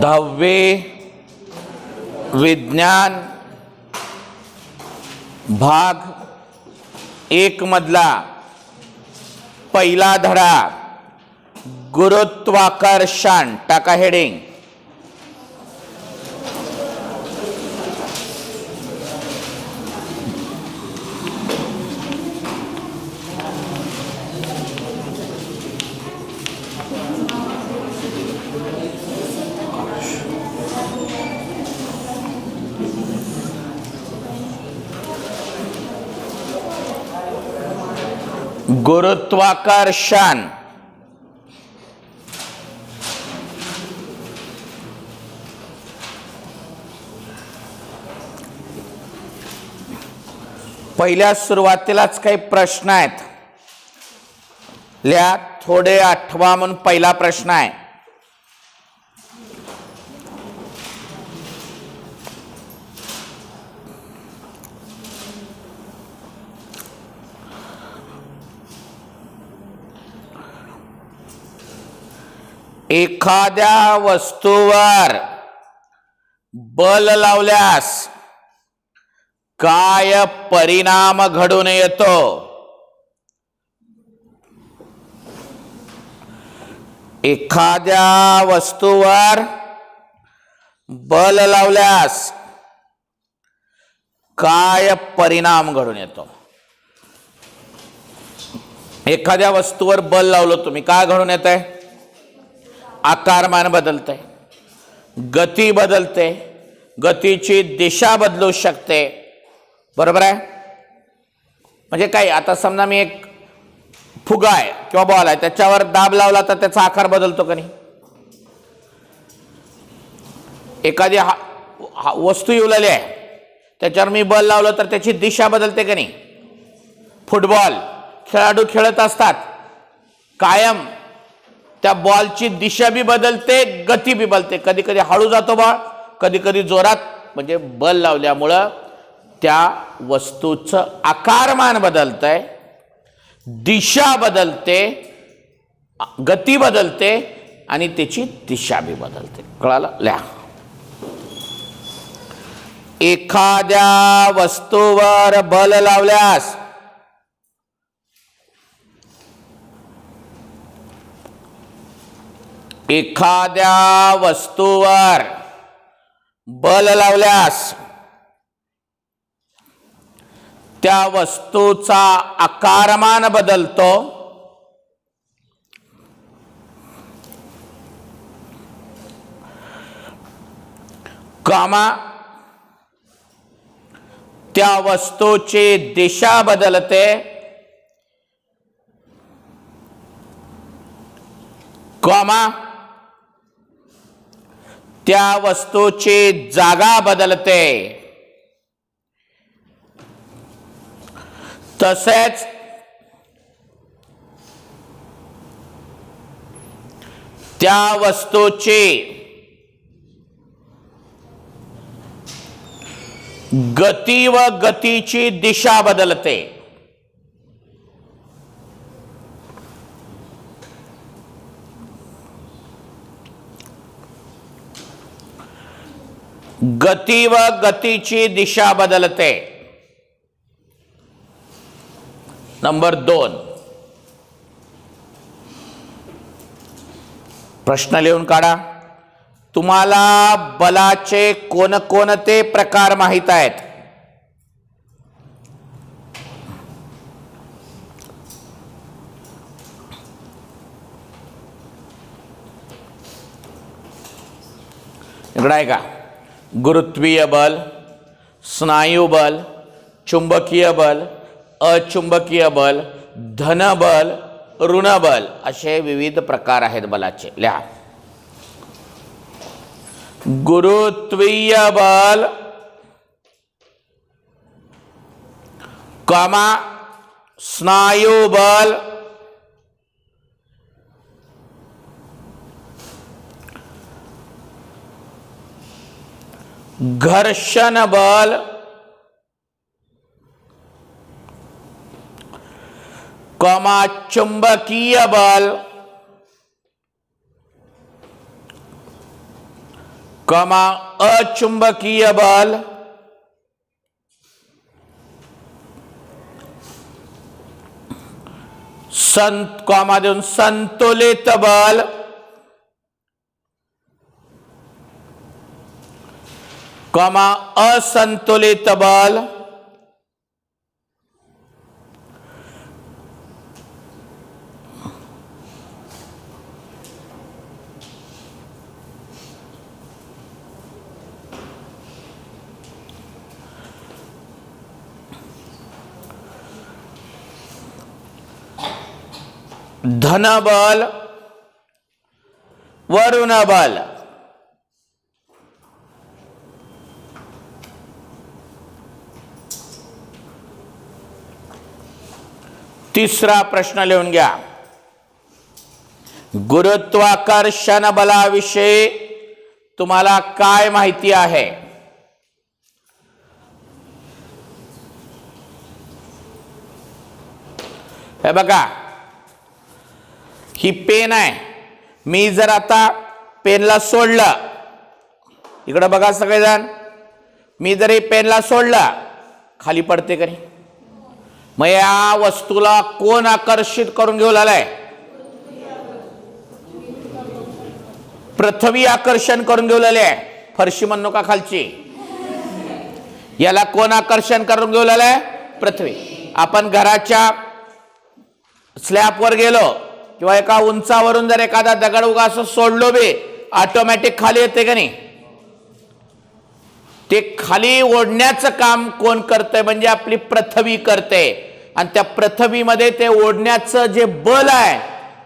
10वे विज्ञान भाग 1 मधला पहिला धडा गुरुत्वाकर्षण टाका हेडिंग। गुरुत्वाकर्षण पहिल्या सुरुवातीलाच काही प्रश्न आहेत, लिहा थोडे आठवा म्हणून पहिला प्रश्न आहे। एखाद्या वस्तूवर बल लावल्यास काय परिणाम घडून येतो? एखाद्या वस्तूवर बल लावल्यास काय परिणाम घडून येतो? एखाद्या वस्तूवर बल लावलं तुम्ही, काय घडून येतंय? आकारमान बदलते, गती बदलते, गतीची दिशा बदलू शकते, बरोबर आहे? म्हणजे काय, आता समजा मी एक फुगा आहे किंवा बॉल आहे, त्याच्यावर दाब लावला तर त्याचा आकार बदलतो का नाही? एखादी वस्तू येवलेली आहे, त्याच्यावर मी बल लावलं तर त्याची दिशा बदलते का नाही? फुटबॉल खेळाडू खेळत असतात, कायम त्या बॉलची दिशा भी बदलते, गती भी बदलते, कधी कधी हळू जातो बॉल, कधी कधी जोरात, म्हणजे बल लावल्यामुळं त्या वस्तूचं आकारमान बदलतंय, दिशा बदलते, गती बदलते आणि त्याची दिशा भी बदलते। कळालं? लिहा। एखाद्या वस्तूवर बल लावल्यास एखाद्या वस्तूवर बल लावल्यास त्या वस्तूचा आकारमान बदलतो, कामा त्या वस्तूची दिशा बदलते, कामा त्या वस्तूची जागा बदलते, तसेच त्या वस्तूची गती व गतीची दिशा बदलते। गती व गतीची दिशा बदलते। नंबर 2 प्रश्न लिहून काढा। तुम्हाला बलाचे कोणकोणते प्रकार माहित आहेत? इकडे आहे का? गुरुत्वीय बल, स्नायू बल, चुंबकीय बल, अचुंबकीय बल, धनबल, ऋणबल, असे विविध प्रकार आहेत बलाचे। लिहा। गुरुत्वीय बल, कामा स्नायू बल, घर्षण बल, कमा चुंबकीय बल, कॉमा अचुंबकीय बल कॉमा देऊन संतुलित बल कॉमा असंतुलित बल धनबल व ऋणबल तिसरा प्रश्न लिहून घ्या. गुरुत्वाकर्षण बलाविषयी तुम्हाला काय माहिती आहे? हे बघा, ही पेन आहे. मी जर आता पेनला सोडलं, इकडे बघा सगळेजण, मी जर हे पेनला सोडलं खाली पडते का नाही? मग या वस्तूला कोण आकर्षित करून घेऊन आलाय? पृथ्वी आकर्षण करून घेऊन आले. फरशी म्हणू का खालची? याला कोण आकर्षण करून घेऊन आलाय? पृथ्वी. आपण घराच्या स्लॅबवर गेलो किंवा एका उंचावरून जर एखादा दगड उगा असं सोडलो बी, ऑटोमॅटिक खाली येते का नाही? ते खाली ओढण्याचं काम कोण करतंय? म्हणजे आपली पृथ्वी करते. आणि त्या पृथ्वीमध्ये ते ओढण्याचं जे बल आहे,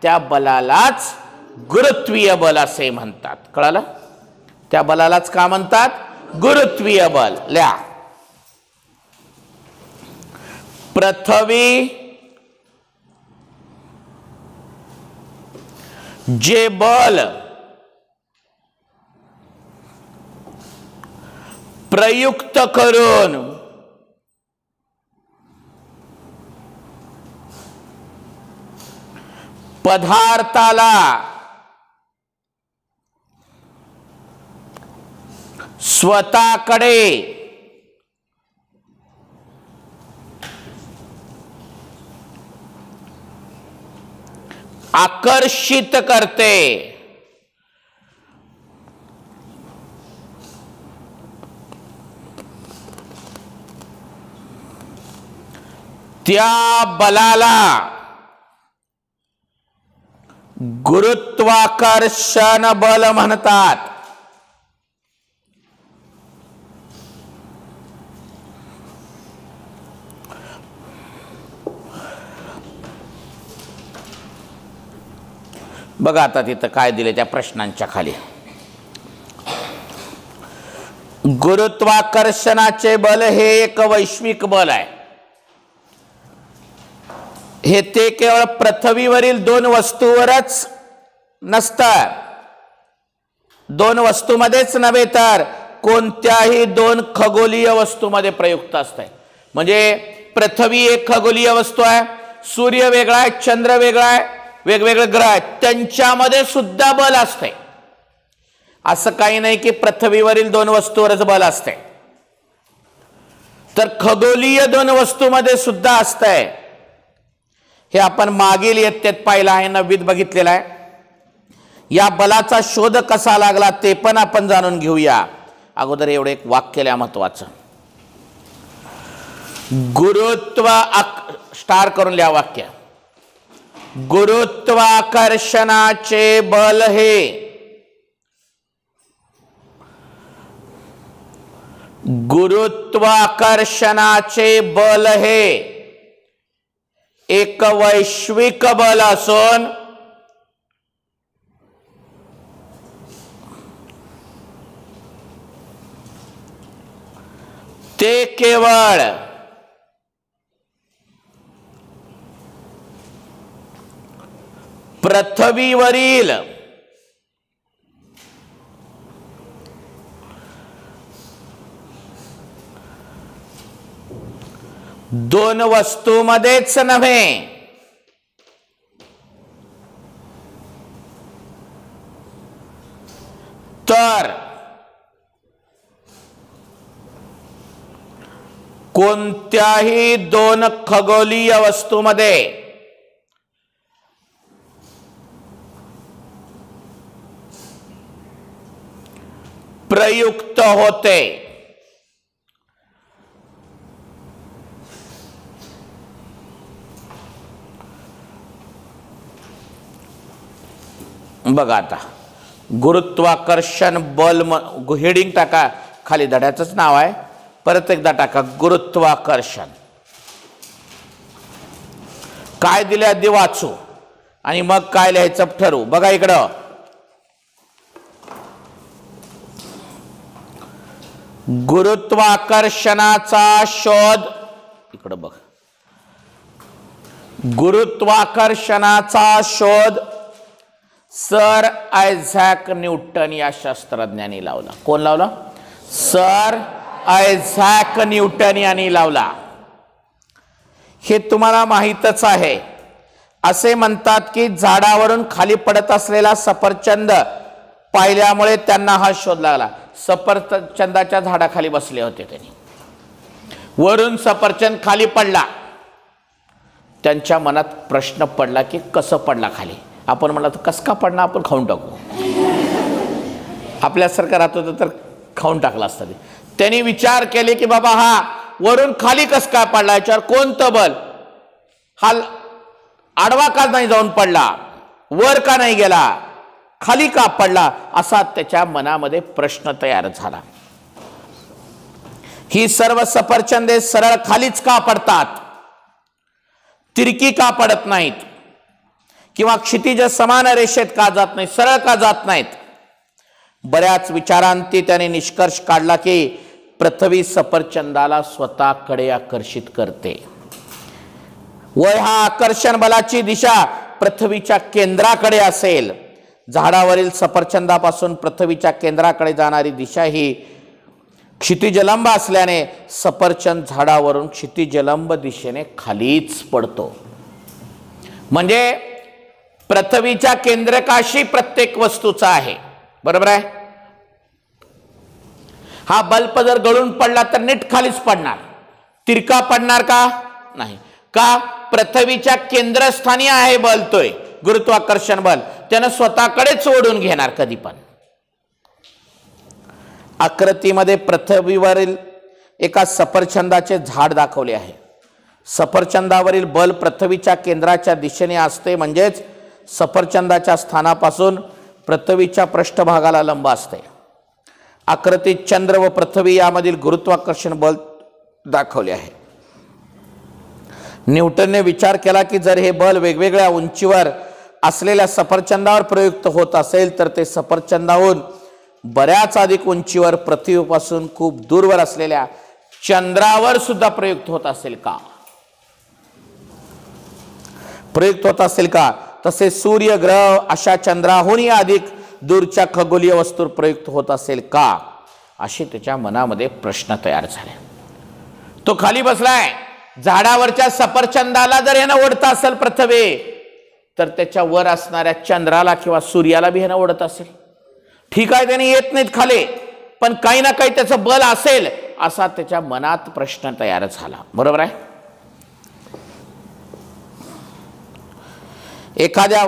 त्या बलालाच गुरुत्वीय बल असे म्हणतात. कळालं? त्या बलालाच का म्हणतात? गुरुत्वीय बल. लिहा, पृथ्वी जे बल प्रयुक्त करून पदार्थाला स्वतःकडे आकर्षित करते, त्या बलाला गुरुत्वाकर्षण बल म्हणतात. बघा आता तिथं काय दिले त्या प्रश्नांच्या खाली. गुरुत्वाकर्षणाचे बल हे एक वैश्विक बल आहे. हे ते केवळ पृथ्वीवरील दोन वस्तूवरच नसतं, दोन वस्तूमध्येच नव्हे तर कोणत्याही दोन खगोलीय वस्तूमध्ये प्रयुक्त असते. म्हणजे पृथ्वी एक खगोलीय वस्तू आहे, सूर्य वेगळा आहे, चंद्र वेगळा आहे, वेगवेगळे ग्रह आहेत, त्यांच्यामध्ये सुद्धा बल असते. असं काही नाही की पृथ्वीवरील दोन वस्तूवरच बल असते, तर खगोलीय दोन वस्तूमध्ये सुद्धा असतंय. हे आपण मागील इयत्तेत पाहिलं आहे, 9वीत बघितलेलं आहे. या बलाचा शोध कसा लागला ते पण आपण जाणून घेऊया. अगोदर एवढं एक वाक्य लिहा महत्वाचं. स्टार करून लिहा वाक्य. गुरुत्वाकर्षणाचे बल हे गुरुत्वाकर्षणाचे बल हे एक वैश्विक बल असून ते केवळ पृथ्वीवरील दोन वस्तूमध्येच नव्हे तर कोणत्याही दोन खगोलीय वस्तूमध्ये प्रयुक्त होते. बघा आता गुरुत्वाकर्षण बल, हेडिंग टाका, खाली धड्याचंच नाव आहे, परत एकदा टाका गुरुत्वाकर्षण. काय दिले आधी वाचू आणि मग काय लिहायचं ठरवू. बघा इकडं गुरुत्वाकर्षणाचा शोध, इकडं बघ, गुरुत्वाकर्षणाचा शोध सर आयझॅक न्यूटन या शास्त्रज्ञांनी लावला. कोण लावला? सर आयझॅक न्यूटन यांनी लावला. हे तुम्हाला माहीतच आहे. असे म्हणतात की झाडावरून खाली पडत असलेला सफरचंद पाहिल्यामुळे त्यांना हा शोध लागला. सफरचंदाच्या झाडाखाली बसले होते त्यांनी, वरून सफरचंद खाली पडला. त्यांच्या मनात प्रश्न पडला की कसं पडला खाली. आपण म्हणलं तर कस का पडणार, आपण खाऊन टाकू. आपल्यासारखं राहत होतं तर खाऊन टाकला असतं. त्यांनी विचार केले की बाबा हा वरून खाली कस काय पडला, याच्यावर कोणतं बल, हा आडवा का नाही जाऊन पडला, वर का नाही गेला, खाली का पडला, असा त्याच्या मनामध्ये प्रश्न तयार झाला. ही सर्व सफरचंदे सरळ खालीच का पडतात, तिरकी का पडत नाहीत, किंवा क्षितिज समान रेषेत का जात नाही, सरळ का जात नाहीत. बऱ्याच विचारांती त्याने निष्कर्ष काढला की पृथ्वी सफरचंदाला स्वतःकडे आकर्षित करते व ह्या आकर्षण बलाची दिशा पृथ्वीच्या केंद्राकडे असेल. झाडावरील सफरचंदापासून पृथ्वीच्या केंद्राकडे जाणारी दिशा ही क्षितिजलंब असल्याने सफरचंद झाडावरून क्षितिजलंब दिशेने खालीच पडतो. म्हणजे पृथ्वीच्या केंद्रकाशी प्रत्येक वस्तूचा आहे, बरोबर आहे. हा बल्ब जर गळून पडला तर नीट खालीच पडणार, तिरका पडणार का नाही. का? पृथ्वीच्या केंद्रस्थानी आहे बल, तोय गुरुत्वाकर्षण बल, त्यानं स्वतःकडेच ओढून घेणार कधी पण. आकृतीमध्ये पृथ्वीवरील एका सफरचंदाचे झाड दाखवले आहे. सफरचंदावरील बल पृथ्वीच्या केंद्राच्या दिशेने असते, म्हणजेच सफरचंदाच्या स्थानापासून पृथ्वीच्या पृष्ठभागाला लंब असते. आकृतीत चंद्र व पृथ्वी यामधील गुरुत्वाकर्षण बल दाखवले आहे. न्यूटनने विचार केला की जर हे बल वेगवेगळ्या उंचीवर असलेल्या सफरचंदावर प्रयुक्त होत असेल तर ते सफरचंदाहून बऱ्याच अधिक उंचीवर पृथ्वीपासून खूप दूरवर असलेल्या चंद्रावर सुद्धा प्रयुक्त होत असेल का, प्रयुक्त होत असेल का. तसे सूर्य ग्रह अशा चंद्राहूनही अधिक दूरच्या खगोलीय वस्तूवर प्रयुक्त होत असेल का, असे त्याच्या मनामध्ये प्रश्न तयार झाले. तो खाली बसलाय, झाडावरच्या सफरचंदाला जर यानं ओढत असेल पृथ्वी, तर त्याच्या वर असणाऱ्या चंद्राला किंवा सूर्याला बी यानं ओढत असेल. ठीक आहे, त्याने येत नाहीत खाली, पण काही ना काही त्याचं बल असेल, असा त्याच्या मनात प्रश्न तयार झाला, बरोबर आहे. एखाद्या,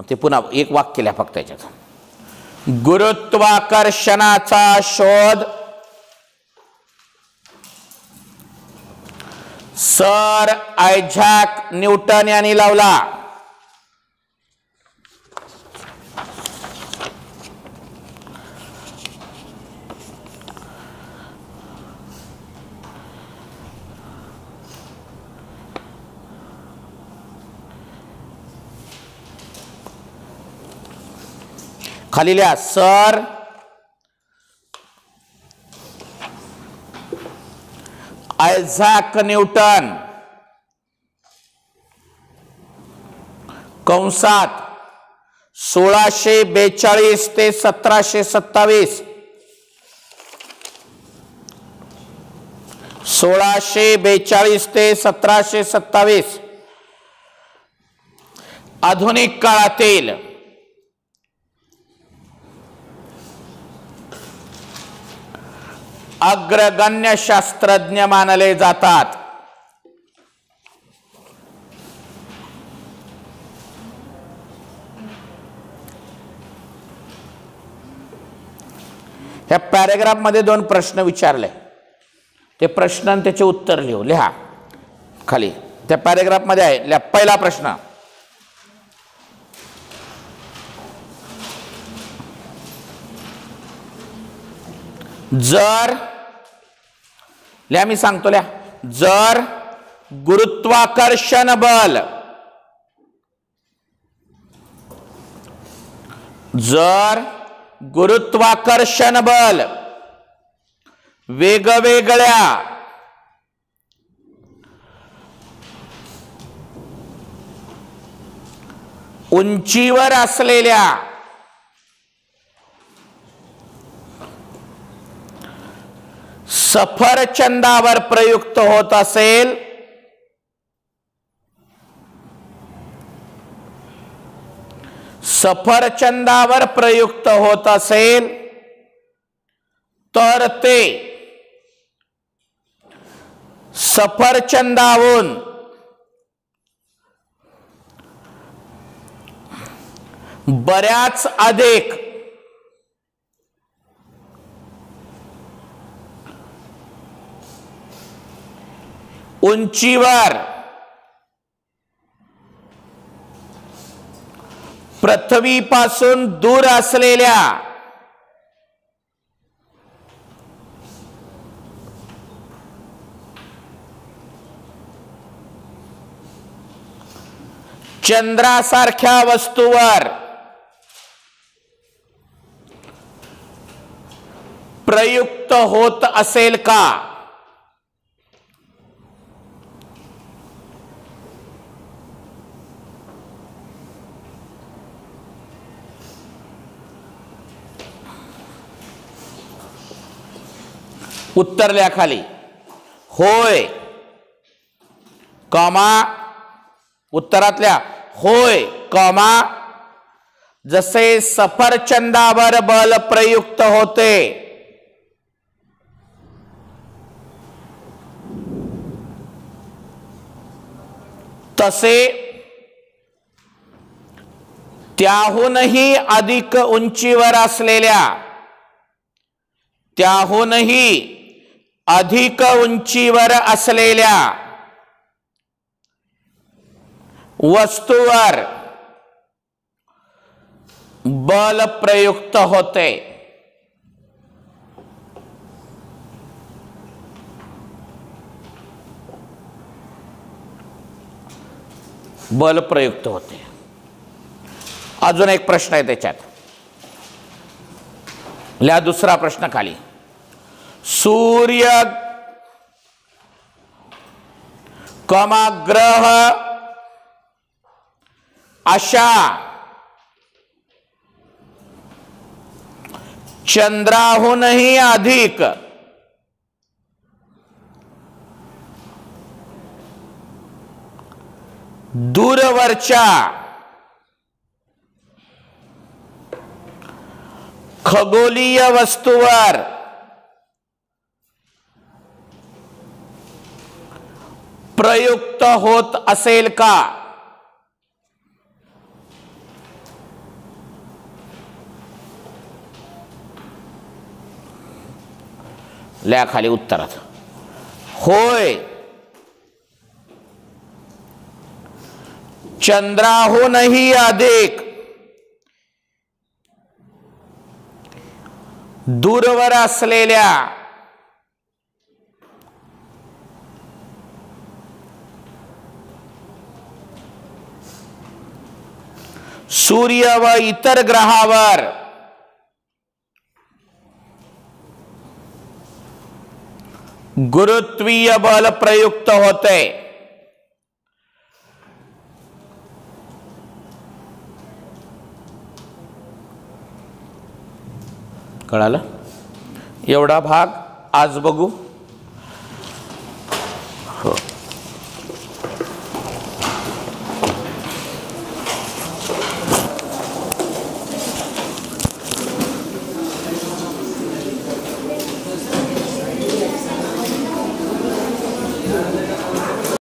ते पुन्हा एक वाक्य लिहा फक्त याच्यात. गुरुत्वाकर्षणाचा शोध सर आयझॅक न्यूटन यांनी लावला. खाली लिहा सर आयझॅक न्यूटन कंसात 1642 ते 1727, 1642 ते 1727 आधुनिक काळातील अग्रगण्य शास्त्रज्ञ मानले जातात. ह्या पॅरेग्राफ मध्ये 2 प्रश्न विचारले, ते प्रश्न आणि त्याचे उत्तर लिहा खाली. त्या पॅरेग्राफ मध्ये आहे पहिला प्रश्न, जर लिहा, मी सांगतो लिहा, जर गुरुत्वाकर्षण बल वेगवेगळ्या उंचीवर असलेल्या सफरचंदावर प्रयुक्त होत असेल तर ते सफरचंदाहून बऱ्याच अधिक उंचीवर पृथ्वीपासून दूर असलेल्या चंद्रासारख्या वस्तूवर प्रयुक्त होत असेल का? उत्तर लिहा खाली. होय, कॉमा, उत्तरातल्या होय, कॉमा, जसे सफरचंदावर बल प्रयुक्त होते तसे त्याहूनही अधिक उंचीवर असलेल्या वस्तूवर बल प्रयुक्त होते. बल प्रयुक्त होते. अजून एक प्रश्न आहे त्याच्यात, लिहा दुसरा प्रश्न खाली. सूर्य कॉमा ग्रह अशा चंद्राहूनही अधिक दूरवरच्या खगोलीय वस्तूवर प्रयुक्त होत असेल का? लिहा खाली उत्तरात. होय, चंद्राहूनही अधिक दूरवर असलेल्या सूर्य व इतर ग्रहावर गुरुत्वीय बल प्रयुक्त होते. कळालं? एवढा भाग आज बघू.